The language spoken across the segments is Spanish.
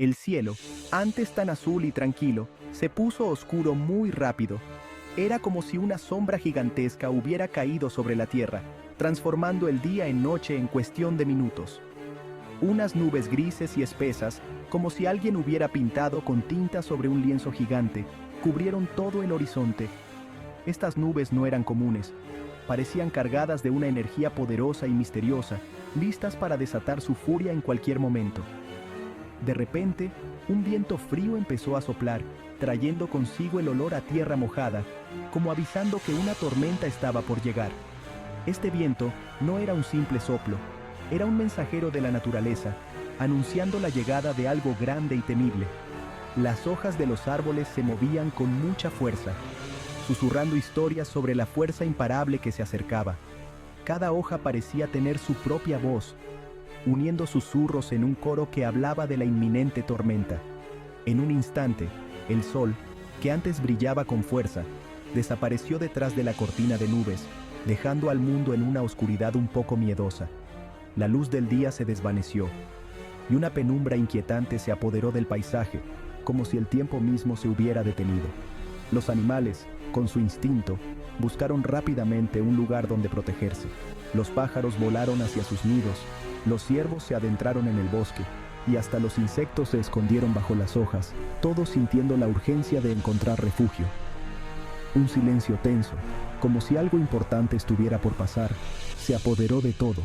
El cielo, antes tan azul y tranquilo, se puso oscuro muy rápido. Era como si una sombra gigantesca hubiera caído sobre la tierra, transformando el día en noche en cuestión de minutos. Unas nubes grises y espesas, como si alguien hubiera pintado con tinta sobre un lienzo gigante, cubrieron todo el horizonte. Estas nubes no eran comunes, parecían cargadas de una energía poderosa y misteriosa, listas para desatar su furia en cualquier momento. De repente, un viento frío empezó a soplar, trayendo consigo el olor a tierra mojada, como avisando que una tormenta estaba por llegar. Este viento no era un simple soplo, era un mensajero de la naturaleza, anunciando la llegada de algo grande y temible. Las hojas de los árboles se movían con mucha fuerza, susurrando historias sobre la fuerza imparable que se acercaba. Cada hoja parecía tener su propia voz, uniendo susurros en un coro que hablaba de la inminente tormenta. En un instante, el sol, que antes brillaba con fuerza, desapareció detrás de la cortina de nubes, dejando al mundo en una oscuridad un poco miedosa. La luz del día se desvaneció, y una penumbra inquietante se apoderó del paisaje, como si el tiempo mismo se hubiera detenido. Los animales, con su instinto, buscaron rápidamente un lugar donde protegerse. Los pájaros volaron hacia sus nidos, los ciervos se adentraron en el bosque, y hasta los insectos se escondieron bajo las hojas, todos sintiendo la urgencia de encontrar refugio. Un silencio tenso, como si algo importante estuviera por pasar, se apoderó de todo,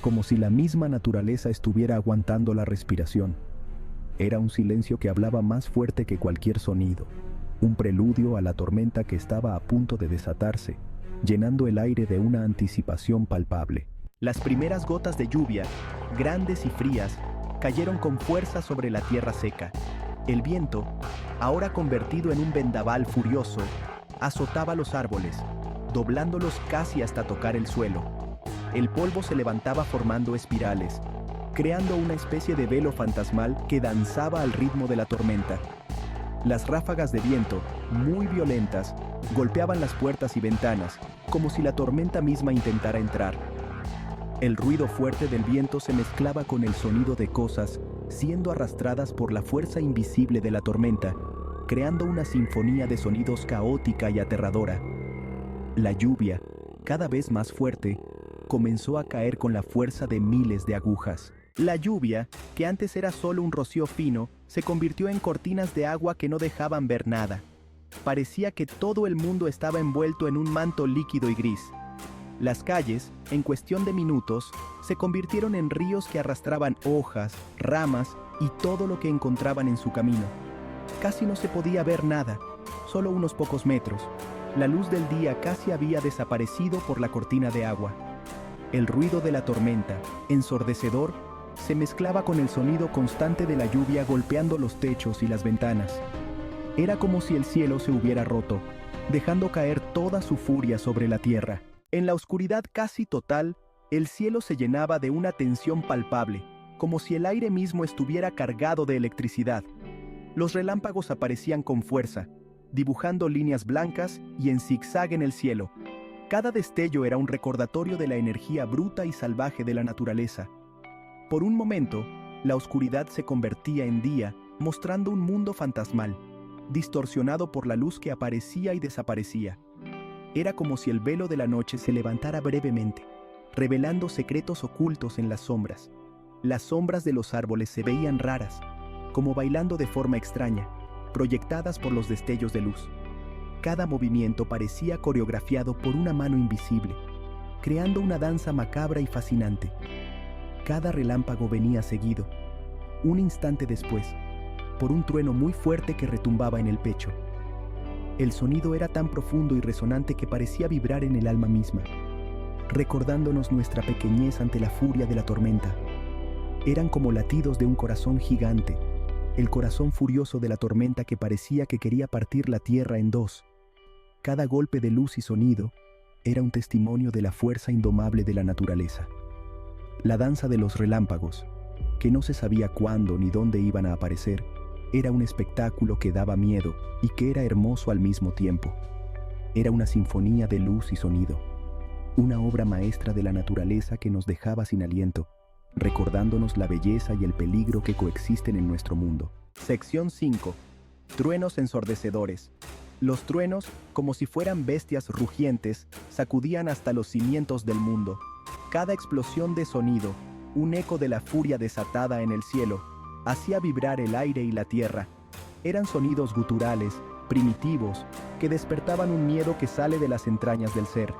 como si la misma naturaleza estuviera aguantando la respiración. Era un silencio que hablaba más fuerte que cualquier sonido, un preludio a la tormenta que estaba a punto de desatarse, llenando el aire de una anticipación palpable. Las primeras gotas de lluvia, grandes y frías, cayeron con fuerza sobre la tierra seca. El viento, ahora convertido en un vendaval furioso, azotaba los árboles, doblándolos casi hasta tocar el suelo. El polvo se levantaba formando espirales, creando una especie de velo fantasmal que danzaba al ritmo de la tormenta. Las ráfagas de viento, muy violentas, golpeaban las puertas y ventanas, como si la tormenta misma intentara entrar. El ruido fuerte del viento se mezclaba con el sonido de cosas siendo arrastradas por la fuerza invisible de la tormenta, creando una sinfonía de sonidos caótica y aterradora. La lluvia, cada vez más fuerte, comenzó a caer con la fuerza de miles de agujas. La lluvia, que antes era solo un rocío fino, se convirtió en cortinas de agua que no dejaban ver nada. Parecía que todo el mundo estaba envuelto en un manto líquido y gris. Las calles, en cuestión de minutos, se convirtieron en ríos que arrastraban hojas, ramas y todo lo que encontraban en su camino. Casi no se podía ver nada, solo unos pocos metros. La luz del día casi había desaparecido por la cortina de agua. El ruido de la tormenta, ensordecedor, se mezclaba con el sonido constante de la lluvia golpeando los techos y las ventanas. Era como si el cielo se hubiera roto, dejando caer toda su furia sobre la tierra. En la oscuridad casi total, el cielo se llenaba de una tensión palpable, como si el aire mismo estuviera cargado de electricidad. Los relámpagos aparecían con fuerza, dibujando líneas blancas y en zigzag en el cielo. Cada destello era un recordatorio de la energía bruta y salvaje de la naturaleza. Por un momento, la oscuridad se convertía en día, mostrando un mundo fantasmal, distorsionado por la luz que aparecía y desaparecía. Era como si el velo de la noche se levantara brevemente, revelando secretos ocultos en las sombras. Las sombras de los árboles se veían raras, como bailando de forma extraña, proyectadas por los destellos de luz. Cada movimiento parecía coreografiado por una mano invisible, creando una danza macabra y fascinante. Cada relámpago venía seguido, un instante después, por un trueno muy fuerte que retumbaba en el pecho. El sonido era tan profundo y resonante que parecía vibrar en el alma misma, recordándonos nuestra pequeñez ante la furia de la tormenta. Eran como latidos de un corazón gigante, el corazón furioso de la tormenta que parecía que quería partir la tierra en dos. Cada golpe de luz y sonido era un testimonio de la fuerza indomable de la naturaleza. La danza de los relámpagos, que no se sabía cuándo ni dónde iban a aparecer, era un espectáculo que daba miedo y que era hermoso al mismo tiempo. Era una sinfonía de luz y sonido, una obra maestra de la naturaleza que nos dejaba sin aliento, recordándonos la belleza y el peligro que coexisten en nuestro mundo. Sección 5. Truenos ensordecedores. Los truenos, como si fueran bestias rugientes, sacudían hasta los cimientos del mundo. Cada explosión de sonido, un eco de la furia desatada en el cielo, hacía vibrar el aire y la tierra. Eran sonidos guturales, primitivos, que despertaban un miedo que sale de las entrañas del ser.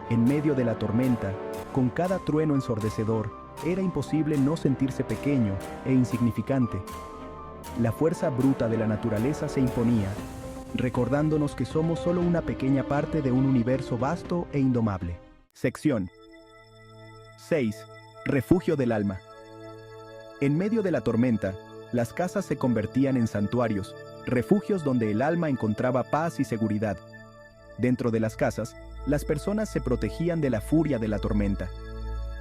En medio de la tormenta, con cada trueno ensordecedor, era imposible no sentirse pequeño e insignificante. La fuerza bruta de la naturaleza se imponía, recordándonos que somos solo una pequeña parte de un universo vasto e indomable. Sección 6. Refugio del alma. En medio de la tormenta, las casas se convertían en santuarios, refugios donde el alma encontraba paz y seguridad. Dentro de las casas, las personas se protegían de la furia de la tormenta.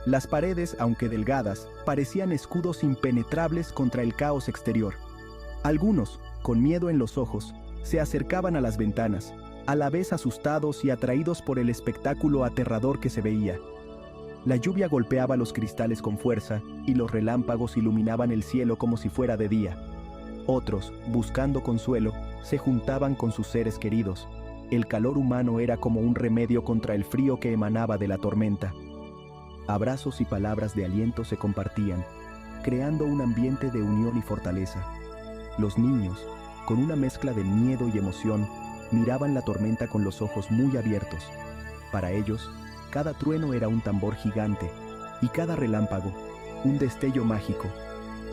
Las paredes, aunque delgadas, parecían escudos impenetrables contra el caos exterior. Algunos, con miedo en los ojos, se acercaban a las ventanas, a la vez asustados y atraídos por el espectáculo aterrador que se veía. La lluvia golpeaba los cristales con fuerza y los relámpagos iluminaban el cielo como si fuera de día. Otros, buscando consuelo, se juntaban con sus seres queridos. El calor humano era como un remedio contra el frío que emanaba de la tormenta. Abrazos y palabras de aliento se compartían, creando un ambiente de unión y fortaleza. Los niños, con una mezcla de miedo y emoción, miraban la tormenta con los ojos muy abiertos. Para ellos, cada trueno era un tambor gigante, y cada relámpago, un destello mágico.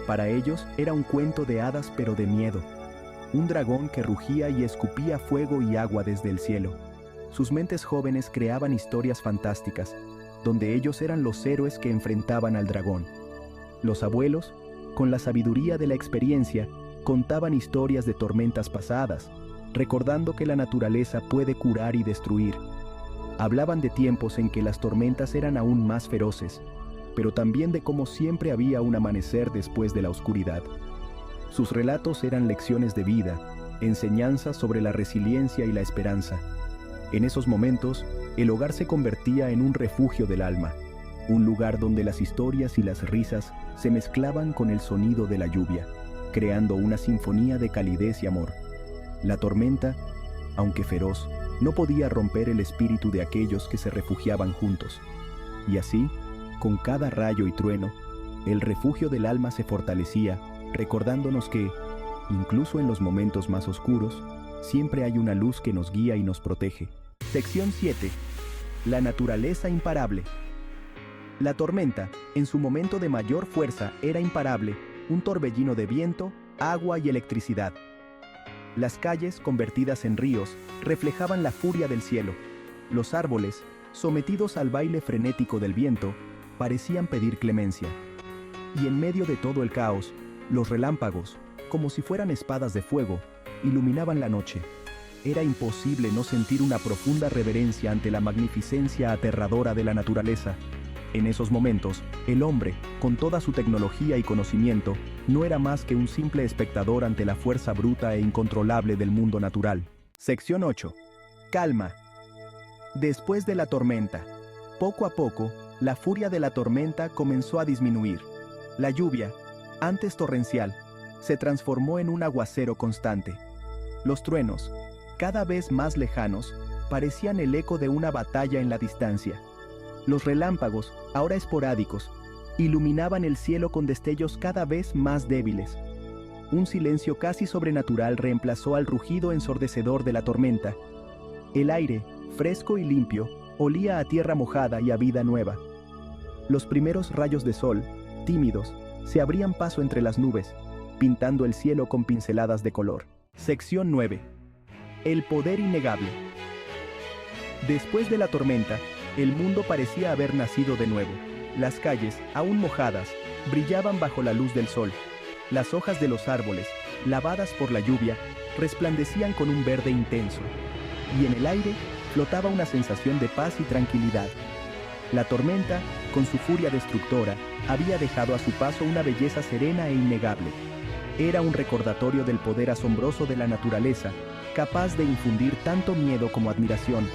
Para ellos era un cuento de hadas pero de miedo, un dragón que rugía y escupía fuego y agua desde el cielo. Sus mentes jóvenes creaban historias fantásticas, donde ellos eran los héroes que enfrentaban al dragón. Los abuelos, con la sabiduría de la experiencia, contaban historias de tormentas pasadas, recordando que la naturaleza puede curar y destruir. Hablaban de tiempos en que las tormentas eran aún más feroces, pero también de cómo siempre había un amanecer después de la oscuridad. Sus relatos eran lecciones de vida, enseñanzas sobre la resiliencia y la esperanza. En esos momentos, el hogar se convertía en un refugio del alma, un lugar donde las historias y las risas se mezclaban con el sonido de la lluvia, creando una sinfonía de calidez y amor. La tormenta, aunque feroz, no podía romper el espíritu de aquellos que se refugiaban juntos. Y así, con cada rayo y trueno, el refugio del alma se fortalecía, recordándonos que, incluso en los momentos más oscuros, siempre hay una luz que nos guía y nos protege. Sección 7. La naturaleza imparable. La tormenta, en su momento de mayor fuerza, era imparable, un torbellino de viento, agua y electricidad. Las calles, convertidas en ríos, reflejaban la furia del cielo. Los árboles, sometidos al baile frenético del viento, parecían pedir clemencia. Y en medio de todo el caos, los relámpagos, como si fueran espadas de fuego, iluminaban la noche. Era imposible no sentir una profunda reverencia ante la magnificencia aterradora de la naturaleza. En esos momentos, el hombre, con toda su tecnología y conocimiento, no era más que un simple espectador ante la fuerza bruta e incontrolable del mundo natural. Sección 8. Calma. Después de la tormenta. Poco a poco, la furia de la tormenta comenzó a disminuir. La lluvia, antes torrencial, se transformó en un aguacero constante. Los truenos, cada vez más lejanos, parecían el eco de una batalla en la distancia. Los relámpagos, ahora esporádicos, iluminaban el cielo con destellos cada vez más débiles. Un silencio casi sobrenatural reemplazó al rugido ensordecedor de la tormenta. El aire, fresco y limpio, olía a tierra mojada y a vida nueva. Los primeros rayos de sol, tímidos, se abrían paso entre las nubes, pintando el cielo con pinceladas de color. Sección 9. El poder innegable. Después de la tormenta, el mundo parecía haber nacido de nuevo. Las calles, aún mojadas, brillaban bajo la luz del sol. Las hojas de los árboles, lavadas por la lluvia, resplandecían con un verde intenso. Y en el aire flotaba una sensación de paz y tranquilidad. La tormenta, con su furia destructora, había dejado a su paso una belleza serena e innegable. Era un recordatorio del poder asombroso de la naturaleza, capaz de infundir tanto miedo como admiración.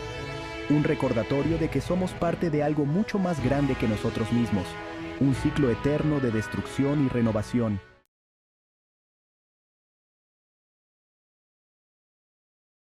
Un recordatorio de que somos parte de algo mucho más grande que nosotros mismos. un ciclo eterno de destrucción y renovación.